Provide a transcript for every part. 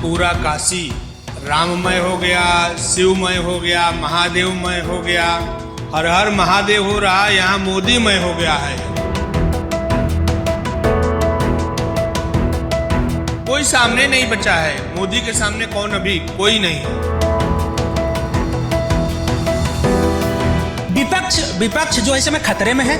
पूरा काशी राममय हो गया, शिवमय हो गया, महादेवमय हो गया, हर हर महादेव हो रहा, यहाँ मोदीमय हो गया है। कोई सामने नहीं बचा है, मोदी के सामने कौन, अभी कोई नहीं है। विपक्ष जो इस समय खतरे में है,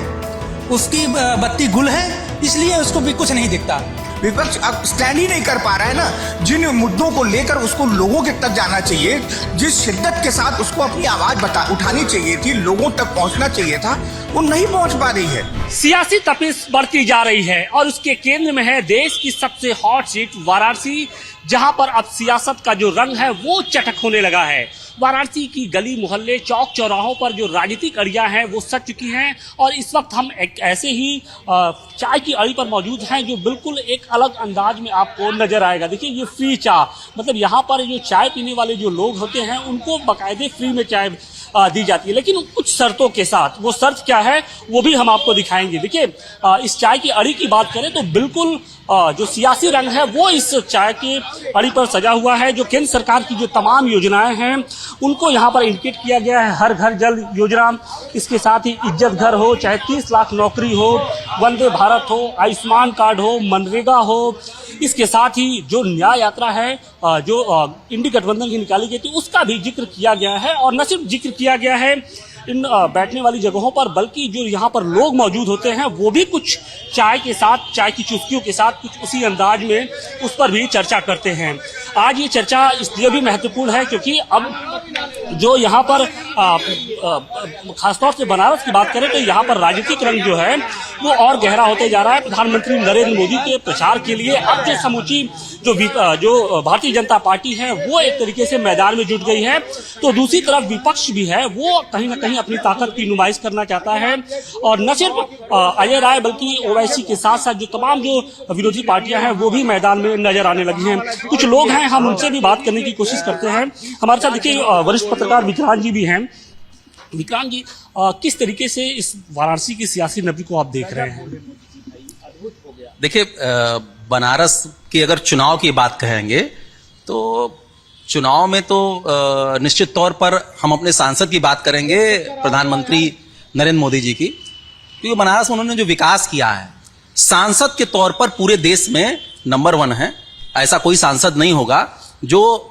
उसकी बत्ती गुल है, इसलिए उसको भी कुछ नहीं दिखता। विपक्ष अब स्टैंड ही नहीं कर पा रहा है ना। जिन मुद्दों को लेकर उसको लोगों के तक जाना चाहिए, जिस शिद्दत के साथ उसको अपनी आवाज उठानी चाहिए थी, लोगों तक पहुंचना चाहिए था, वो नहीं पहुंच पा रही है। सियासी तपिश बढ़ती जा रही है और उसके केंद्र में है देश की सबसे हॉट सीट वाराणसी, जहां पर अब सियासत का जो रंग है वो चटक होने लगा है। वाराणसी की गली मोहल्ले चौक चौराहों पर जो राजनीतिक अड़ियां हैं वो सज चुकी हैं और इस वक्त हम एक ऐसे ही चाय की अड़ी पर मौजूद हैं जो बिल्कुल एक अलग अंदाज में आपको नजर आएगा। देखिए, ये फ्री चाय, मतलब यहाँ पर जो चाय पीने वाले जो लोग होते हैं उनको बाकायदे फ्री में चाय दी जाती है, लेकिन कुछ शर्तों के साथ। वो शर्त क्या है वो भी हम आपको दिखाएंगे। देखिए, इस चाय की अड़ी की बात करें तो बिल्कुल जो सियासी रंग है वो इस चाय की अड़ी पर सजा हुआ है। जो केंद्र सरकार की जो तमाम योजनाएं हैं उनको यहाँ पर इंडिकेट किया गया है। हर घर जल योजना, इसके साथ ही इज्जत घर हो, चाहे 30 लाख नौकरी हो, वंदे भारत हो, आयुष्मान कार्ड हो, मनरेगा हो, इसके साथ ही जो न्याय यात्रा है जो इंडी गठबंधन की निकाली गई थी उसका भी जिक्र किया गया है। और न सिर्फ जिक्र किया गया है इन बैठने वाली जगहों पर, बल्कि जो यहाँ पर लोग मौजूद होते हैं वो भी कुछ चाय के साथ, चाय की चुस्कियों के साथ कुछ उसी अंदाज में उस पर भी चर्चा करते हैं। आज ये चर्चा इसलिए भी महत्वपूर्ण है क्योंकि अब जो यहाँ पर खासतौर से बनारस की बात करें तो यहाँ पर राजनीतिक रंग जो है वो और गहरा होते जा रहा है। प्रधानमंत्री नरेंद्र मोदी के प्रचार के लिए अब जो समूची जो भारतीय जनता पार्टी है वो एक तरीके से मैदान में जुट गई है, तो दूसरी तरफ विपक्ष भी है वो कहीं ना कहीं अपनी ताकत की नुमाइश करना चाहता है। और न सिर्फ अजय राय बल्कि ओवैसी के साथ साथ जो तमाम जो विरोधी पार्टियां हैं वो भी मैदान में नजर आने लगी हैं। कुछ लोग हैं, हम उनसे भी बात करने की कोशिश करते हैं। हमारे साथ देखिए वरिष्ठ पत्रकार विक्रांत जी भी हैं। विक्रांत जी, किस तरीके से इस वाराणसी की सियासी नब्ज़ को आप देख रहे हैं? देखिए, बनारस की अगर चुनाव की बात कहेंगे तो चुनाव में तो निश्चित तौर पर हम अपने सांसद की बात करेंगे, प्रधानमंत्री नरेंद्र मोदी जी की, क्योंकि बनारस में उन्होंने जो विकास किया है सांसद के तौर पर पूरे देश में नंबर 1 है। ऐसा कोई सांसद नहीं होगा जो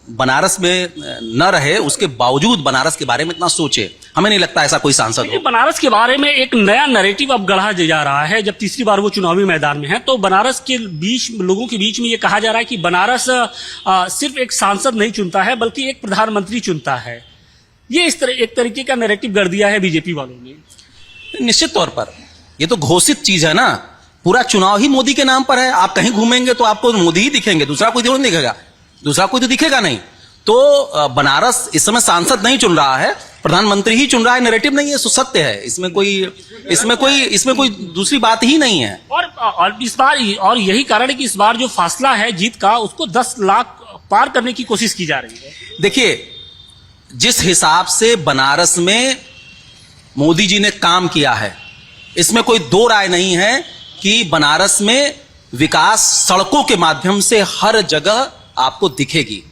बनारस में न रहे उसके बावजूद बनारस के बारे में इतना सोचे। हमें नहीं लगता ऐसा कोई सांसद हो। बनारस के बारे में एक नया नैरेटिव अब गढ़ा जा रहा है जब तीसरी बार वो चुनावी मैदान में है, तो बनारस के बीच लोगों के बीच में ये कहा जा रहा है कि बनारस सिर्फ एक सांसद नहीं चुनता है बल्कि एक प्रधानमंत्री चुनता है। ये इस तरह एक तरीके का नैरेटिव गढ़ दिया है बीजेपी वालों ने। निश्चित तौर पर ये तो घोषित चीज है ना, पूरा चुनाव ही मोदी के नाम पर है। आप कहीं घूमेंगे तो आपको मोदी ही दिखेंगे, दूसरा कोई नहीं दिखेगा, दूसरा कोई तो दिखेगा नहीं। तो बनारस इस समय सांसद नहीं चुन रहा है, प्रधानमंत्री ही चुन रहा है। नैरेटिव नहीं है, सत्य है, इसमें कोई दूसरी बात ही नहीं है। और इस बार और यही कारण है कि इस बार जो फासला है जीत का उसको 10 लाख पार करने की कोशिश की जा रही है। देखिए, जिस हिसाब से बनारस में मोदी जी ने काम किया है इसमें कोई दो राय नहीं है कि बनारस में विकास सड़कों के माध्यम से हर जगह आपको दिखेगी,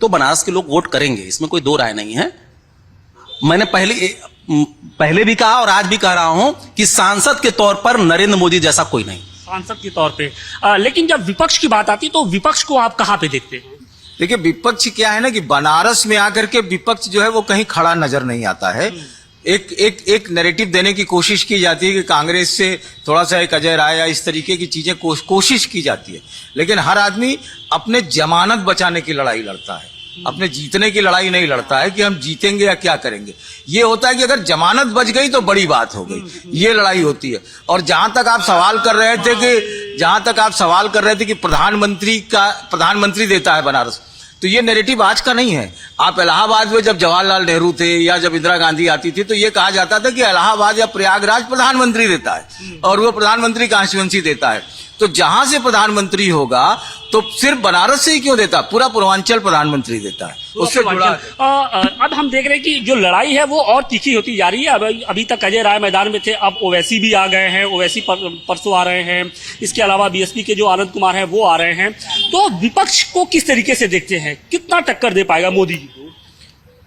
तो बनारस के लोग वोट करेंगे, इसमें कोई दो राय नहीं है। मैंने पहले भी कहा और आज भी कह रहा हूं कि सांसद के तौर पर नरेंद्र मोदी जैसा कोई नहीं सांसद के तौर पे। लेकिन जब विपक्ष की बात आती तो विपक्ष को आप कहां पे देखते हैं? देखिए, विपक्ष क्या है ना कि बनारस में आकर के विपक्ष जो है वो कहीं खड़ा नजर नहीं आता है। एक नैरेटिव देने की कोशिश की जाती है कि कांग्रेस से थोड़ा सा एक अजय राय या इस तरीके की चीजें कोशिश की जाती है, लेकिन हर आदमी अपने जमानत बचाने की लड़ाई लड़ता है, अपने जीतने की लड़ाई नहीं लड़ता है कि हम जीतेंगे या क्या करेंगे। ये होता है कि अगर जमानत बच गई तो बड़ी बात हो गई, ये लड़ाई होती है। और जहां तक आप सवाल कर रहे थे कि प्रधानमंत्री देता है बनारस, तो ये नैरेटिव आज का नहीं है। आप इलाहाबाद में जब जवाहरलाल नेहरू थे या जब इंदिरा गांधी आती थी तो ये कहा जाता था कि इलाहाबाद या प्रयागराज प्रधानमंत्री देता है और वो प्रधानमंत्री कॉन्स्टिट्यूएंसी देता है। तो जहां से प्रधानमंत्री होगा तो सिर्फ बनारस से ही क्यों देता, पूरा पूर्वांचल प्रधानमंत्री देता है, उससे जुड़ा। अब हम देख रहे हैं कि जो लड़ाई है वो और तीखी होती जा रही है। अभी तक अजय राय मैदान में थे, अब ओवैसी भी आ गए हैं, ओवैसी परसों आ रहे हैं, इसके अलावा बीएसपी के जो आनंद कुमार हैं वो आ रहे हैं। तो विपक्ष को किस तरीके से देखते हैं, कितना टक्कर दे पाएगा मोदी जी को?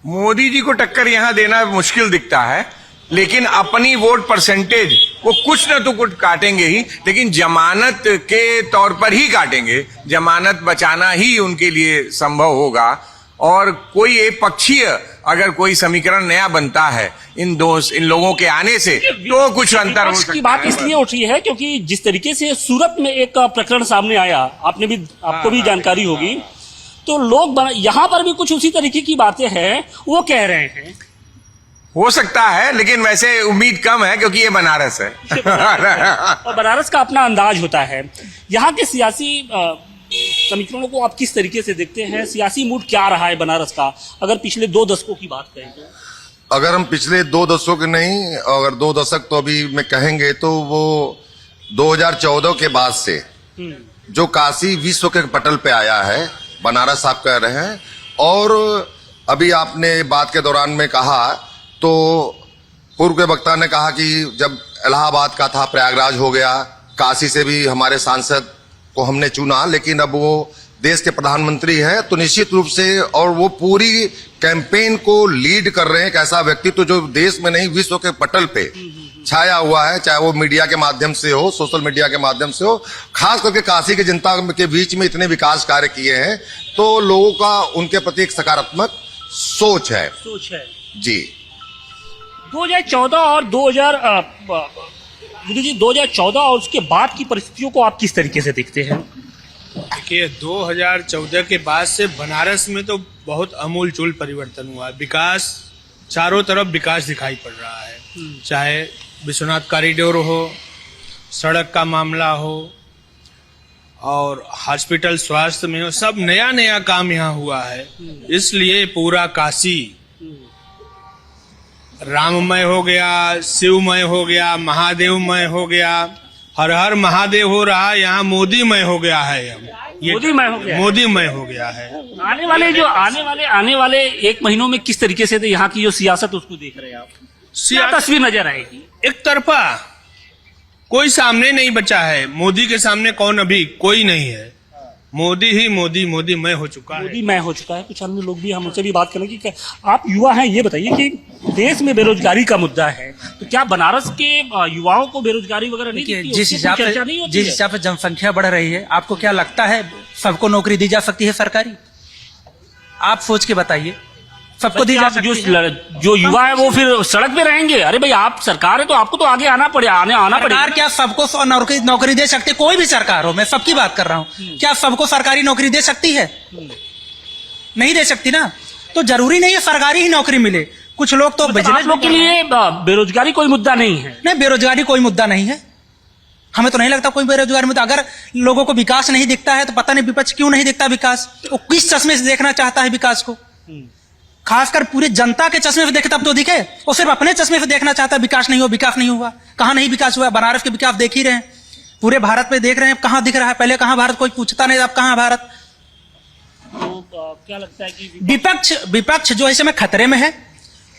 मोदी जी को टक्कर यहां देना मुश्किल दिखता है, लेकिन अपनी वोट परसेंटेज वो कुछ न तो कुछ काटेंगे ही, लेकिन जमानत के तौर पर ही काटेंगे। जमानत बचाना ही उनके लिए संभव होगा। और कोई एक पक्षीय अगर कोई समीकरण नया बनता है इन लोगों के आने से, तो कुछ अंतर हो सकता है। की बात इसलिए उठी है क्योंकि जिस तरीके से सूरत में एक प्रकरण सामने आया, आपको भी जानकारी होगी, तो लोग यहां पर भी कुछ उसी तरीके की बातें हैं वो कह रहे हैं। हो सकता है, लेकिन वैसे उम्मीद कम है क्योंकि ये बनारस है। और बनारस का अपना अंदाज होता है। यहाँ के सियासी समीकरणों को आप किस तरीके से देखते हैं? सियासी मूड क्या रहा है बनारस का, अगर पिछले 2 दशकों की बात करें तो? अगर हम पिछले 2 दशकों के नहीं, अगर 2 दशक तो अभी में कहेंगे तो वो 2014 के बाद से जो काशी विश्व के पटल पे आया है, बनारस आप कह रहे हैं। और अभी आपने बात के दौरान में कहा, तो पूर्व के वक्ता ने कहा कि जब इलाहाबाद का था, प्रयागराज हो गया, काशी से भी हमारे सांसद को हमने चुना, लेकिन अब वो देश के प्रधानमंत्री हैं, तो निश्चित रूप से, और वो पूरी कैंपेन को लीड कर रहे हैं। एक ऐसा व्यक्तित्व जो देश में नहीं विश्व के पटल पे छाया हुआ है, चाहे वो मीडिया के माध्यम से हो, सोशल मीडिया के माध्यम से हो। खास करके काशी की जनता के बीच में इतने विकास कार्य किए हैं, तो लोगों का उनके प्रति एक सकारात्मक सोच है जी। 2014 और 2014 और उसके बाद की परिस्थितियों को आप किस तरीके से देखते हैं? देखिए, 2014 के बाद से बनारस में तो बहुत अमूलचूल परिवर्तन हुआ है। विकास, चारों तरफ विकास दिखाई पड़ रहा है, चाहे विश्वनाथ कॉरिडोर हो, सड़क का मामला हो, और हॉस्पिटल स्वास्थ्य में हो, सब नया नया काम यहाँ हुआ है। इसलिए पूरा काशी राममय हो गया, शिवमय हो गया, महादेवमय हो गया, हर हर महादेव हो रहा, यहाँ मोदीमय हो गया है। मोदीमय हो गया है। आने वाले 1 महीनों में किस तरीके से यहाँ की जो सियासत उसको देख रहे हैं आप? क्या तस्वीर नजर आएगी? एक तरफा, कोई सामने नहीं बचा है। मोदी के सामने कौन? अभी कोई नहीं है। मोदी ही मोदी मय हो चुका है। मोदी मय हो चुका है। कुछ अन्य लोग भी, हम उनसे भी बात करेंगे कि आप युवा हैं, ये बताइए कि देश में बेरोजगारी का मुद्दा है, तो क्या बनारस के युवाओं को बेरोजगारी वगैरह नहीं दिखती? जिस हिसाब से जनसंख्या बढ़ रही है, आपको क्या लगता है सबको नौकरी दी जा सकती है सरकारी? आप सोच के बताइए, सबको दी जा सकती है? जो युवा है वो फिर सड़क पे रहेंगे? अरे भाई, आप सरकार है तो आपको तो आगे आना पड़ेगा। सरकार क्या सबको नौकरी दे सकती है? कोई भी सरकार हो, मैं सबकी बात कर रहा हूँ। क्या सबको सरकारी नौकरी दे सकती है? नहीं दे सकती ना। तो जरूरी नहीं है सरकारी ही नौकरी मिले। कुछ लोग तो बिजनेस लोग के लिए बेरोजगारी कोई मुद्दा नहीं है। नहीं, बेरोजगारी कोई मुद्दा नहीं है। हमें तो नहीं लगता कोई बेरोजगारी मुद्दा। अगर लोगों को विकास नहीं दिखता है तो पता नहीं विपक्ष क्यों नहीं दिखता विकास। वो किस चश्मे से देखना चाहता है विकास को? खासकर पूरी जनता के चश्मे से देखे तब तो दिखे। वो सिर्फ अपने चश्मे से देखना चाहता है, विकास नहीं हुआ। कहाँ नहीं विकास हुआ? बनारस के विकास देख ही रहे हैं, पूरे भारत में देख रहे हैं, कहाँ दिख रहा है? पहले कहाँ भारत कोई पूछता नहीं, अब कहाँ भारत? तो क्या लगता है कि विपक्ष जो इस समय खतरे में है,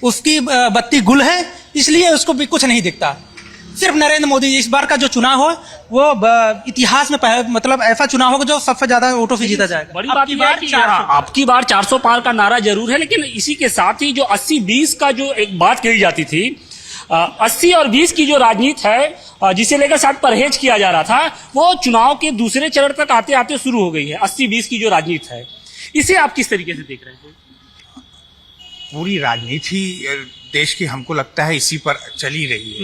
उसकी बत्ती गुल है, इसलिए उसको भी कुछ नहीं दिखता। सिर्फ नरेंद्र मोदी, इस बार का जो चुनाव हो वो इतिहास में मतलब ऐसा चुनाव होगा जो सबसे ज्यादा वोटों से जीता जाएगा। बड़ी बात यह है कि आपकी बार 400 पार का नारा जरूर है, लेकिन इसी के साथ ही जो 80-20 का जो एक बात कही जाती थी, 80 और 20 की जो राजनीति है, जिसे लेकर शायद परहेज किया जा रहा था, वो चुनाव के दूसरे चरण तक आते आते शुरू हो गई है। 80-20 की जो राजनीति है, इसे आप किस तरीके से देख रहे हैं? पूरी राजनीति देश की, हमको लगता है, इसी पर चली रही है।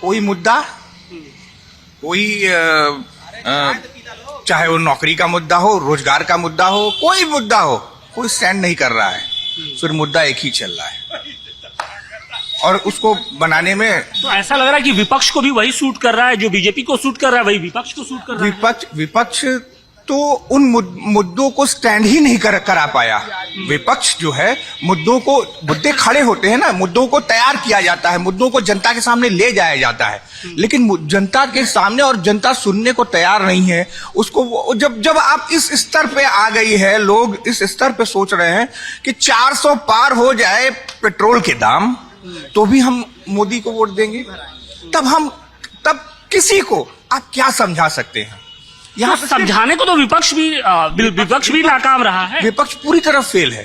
कोई मुद्दा, कोई चाहे वो नौकरी का मुद्दा हो, रोजगार का मुद्दा हो, कोई मुद्दा हो, कोई स्टैंड नहीं कर रहा है। फिर मुद्दा एक ही चल रहा है, और उसको बनाने में तो ऐसा लग रहा है कि विपक्ष को भी वही सूट कर रहा है जो बीजेपी को सूट कर रहा है, वही विपक्ष को सूट कर रहा है। विपक्ष तो उन मुद्दों को स्टैंड ही नहीं करा पाया। विपक्ष जो है मुद्दे खड़े होते हैं ना, मुद्दों को तैयार किया जाता है, मुद्दों को जनता के सामने ले जाया जाता है, लेकिन जनता के सामने और जनता सुनने को तैयार नहीं है उसको। जब आप इस स्तर पे आ गई है, लोग इस स्तर पे सोच रहे हैं कि 400 पार हो जाए पेट्रोल के दाम तो भी हम मोदी को वोट देंगे, तब किसी को आप क्या समझा सकते हैं? यहाँ समझाने को तो विपक्ष भी नाकाम रहा है। विपक्ष पूरी तरह फेल है।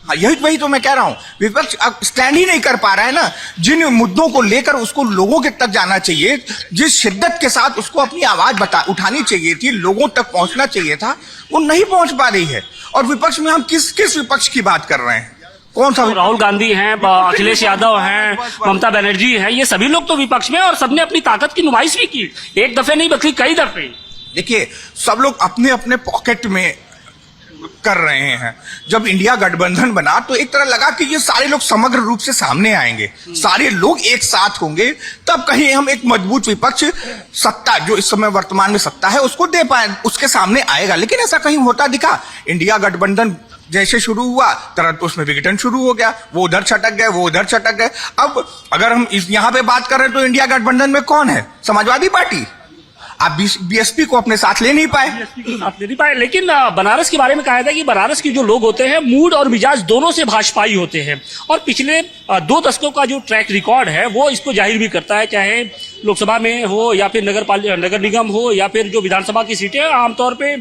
हाँ, वही तो मैं कह रहा हूं, विपक्ष अब स्टैंड ही नहीं कर पा रहा है ना। जिन मुद्दों को लेकर उसको लोगों के तक जाना चाहिए, जिस शिद्दत के साथ उसको अपनी आवाज उठानी चाहिए थी, लोगों तक पहुंचना चाहिए था, वो नहीं पहुंच पा रही है। और विपक्ष में हम किस विपक्ष की बात कर रहे हैं? कौन सा? तो राहुल गांधी हैं, अखिलेश यादव हैं, ममता बनर्जी हैं, ये सभी लोग तो विपक्ष में, और सबने अपनी ताकत की नुमाइश भी की, एक दफे नहीं बल्कि कई दफे। देखिए, सब लोग अपने अपने पॉकेट में कर रहे हैं। जब इंडिया गठबंधन बना तो एक तरह लगा कि ये सारे लोग समग्र रूप से सामने आएंगे, सारे लोग एक साथ होंगे, तब कहीं हम एक मजबूत विपक्ष, सत्ता जो इस समय वर्तमान में सत्ता है उसको दे पाए, उसके सामने आएगा। लेकिन ऐसा कहीं होता दिखा? इंडिया गठबंधन जैसे शुरू हुआ तुरंत उसमें विघटन शुरू हो गया, वो उधर छटक गए, वो उधर छटक गए। अब अगर हम यहाँ पे बात कर रहे हैं तो इंडिया गठबंधन में कौन है? समाजवादी पार्टी। आप बीएसपी को अपने साथ ले नहीं पाए। लेकिन बनारस के बारे में कहा था कि बनारस के जो लोग होते हैं मूड और मिजाज दोनों से भाजपाई होते हैं, और पिछले 2 दशकों का जो ट्रैक रिकॉर्ड है वो इसको जाहिर भी करता है, चाहे लोकसभा में हो या फिर नगर निगम हो या फिर जो विधानसभा की सीटें, आमतौर पे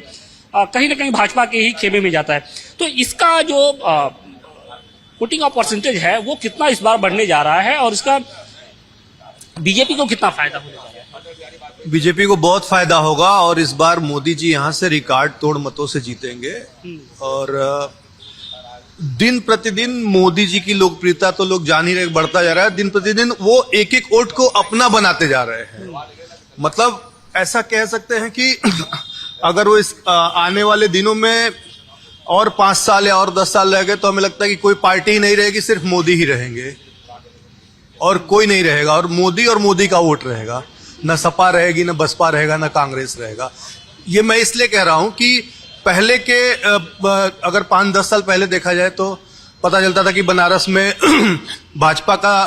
कहीं ना कहीं भाजपा के ही खेमे में जाता है। तो इसका जो वोटिंग ऑफ परसेंटेज है वो कितना इस बार बढ़ने जा रहा है, और इसका बीजेपी को कितना फायदा होगा? बीजेपी को बहुत फायदा होगा, और इस बार मोदी जी यहाँ से रिकॉर्ड तोड़ मतों से जीतेंगे। और दिन प्रतिदिन मोदी जी की लोकप्रियता तो लोग जान ही रहे, बढ़ता जा रहा है। दिन प्रतिदिन वो एक एक वोट को अपना बनाते जा रहे हैं। मतलब ऐसा कह सकते हैं कि अगर वो इस आने वाले दिनों में और 5 साल या और 10 साल रह गए तो हमें लगता है कि कोई पार्टी ही नहीं रहेगी, सिर्फ मोदी ही रहेंगे और कोई नहीं रहेगा, और मोदी का वोट रहेगा। न सपा रहेगी, न बसपा रहेगा, न कांग्रेस रहेगा। ये मैं इसलिए कह रहा हूं कि पहले के अगर 5-10 साल पहले देखा जाए तो पता चलता था कि बनारस में भाजपा का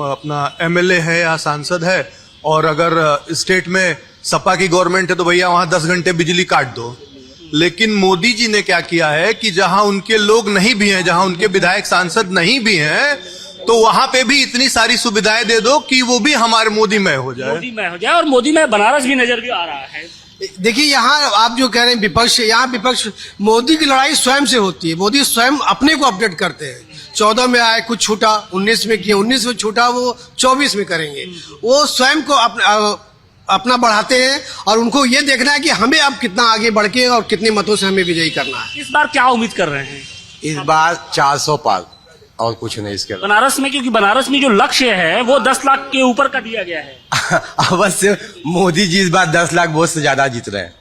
अपना एमएलए है या सांसद है, और अगर स्टेट में सपा की गवर्नमेंट है तो भैया वहां 10 घंटे बिजली काट दो। लेकिन मोदी जी ने क्या किया है कि जहां उनके लोग नहीं भी हैं, जहां उनके विधायक सांसद नहीं भी हैं, तो वहां पे भी इतनी सारी सुविधाएं दे दो कि वो भी हमारे मोदीमय हो जाए। और मोदीमय बनारस भी नजर भी आ रहा है। देखिए, यहाँ आप जो कह रहे हैं विपक्ष, यहाँ विपक्ष, मोदी की लड़ाई स्वयं से होती है। मोदी स्वयं अपने को अपडेट करते हैं। 14 में आए, कुछ छूटा, 19 में किए, 19 में छूटा, वो 24 में करेंगे। वो स्वयं को अपना बढ़ाते हैं, और उनको ये देखना है कि हमें अब कितना आगे बढ़ के और कितने मतों से हमें विजयी करना है। इस बार क्या उम्मीद कर रहे हैं? इस बार 400 पार, और कुछ नहीं इसके अलावा। बनारस में, क्योंकि बनारस में जो लक्ष्य है वो 10 लाख के ऊपर का दिया गया है। अवश्य मोदी जी इस बार 10 लाख वोट से ज्यादा जीत रहे हैं।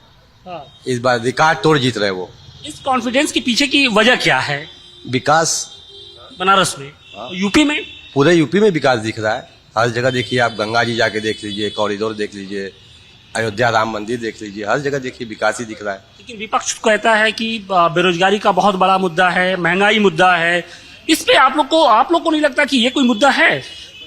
हाँ। इस बार रिकॉर्ड तोड़ जीत रहे हैं वो। इस कॉन्फिडेंस के पीछे की वजह क्या है? विकास बनारस में, यूपी में, पूरे यूपी में विकास दिख रहा है। हर जगह देखिए, आप गंगा जी जाके देख लीजिए, कॉरिडोर देख लीजिए, अयोध्या राम मंदिर देख लीजिए, हर जगह देखिए विकास ही दिख रहा है। लेकिन विपक्ष कहता है कि बेरोजगारी का बहुत बड़ा मुद्दा है, महंगाई मुद्दा है। इस पे आप लोग को नहीं लगता कि ये कोई मुद्दा है?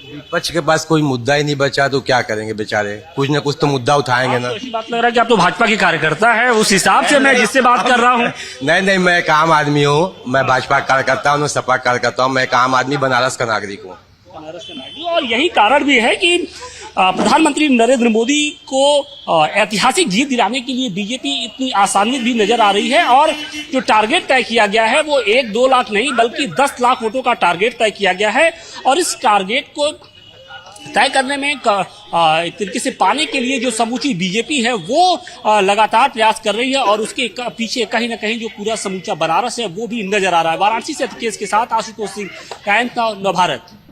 विपक्ष के पास कोई मुद्दा ही नहीं बचा तो क्या करेंगे बेचारे? कुछ न कुछ तो मुद्दा उठाएंगे ना। ऐसी बात लग रहा है कि आप तो भाजपा के कार्यकर्ता है, उस हिसाब से मैं जिससे बात कर रहा हूँ। नहीं, मैं एक आम आदमी हूँ। मैं भाजपा कार्यकर्ता हूँ, सपा कार्यकर्ता हूँ। मैं एक आम आदमी, बनारस का नागरिक हूँ। और यही कारण भी है कि प्रधानमंत्री नरेंद्र मोदी को ऐतिहासिक जीत दिलाने के लिए बीजेपी इतनी आसानी भी नजर आ रही है, और जो टारगेट तय किया गया है वो 1-2 लाख नहीं बल्कि 10 लाख वोटों का टारगेट तय किया गया है। और इस टारगेट को तय करने में एक तरीके से पाने के लिए जो समूची बीजेपी है वो लगातार प्रयास कर रही है, और उसके पीछे कहीं ना कहीं जो पूरा समूचा बनारस है वो भी नजर आ रहा है। वाराणसी से केस के साथ आशुतोष सिंह, कायम नव भारत।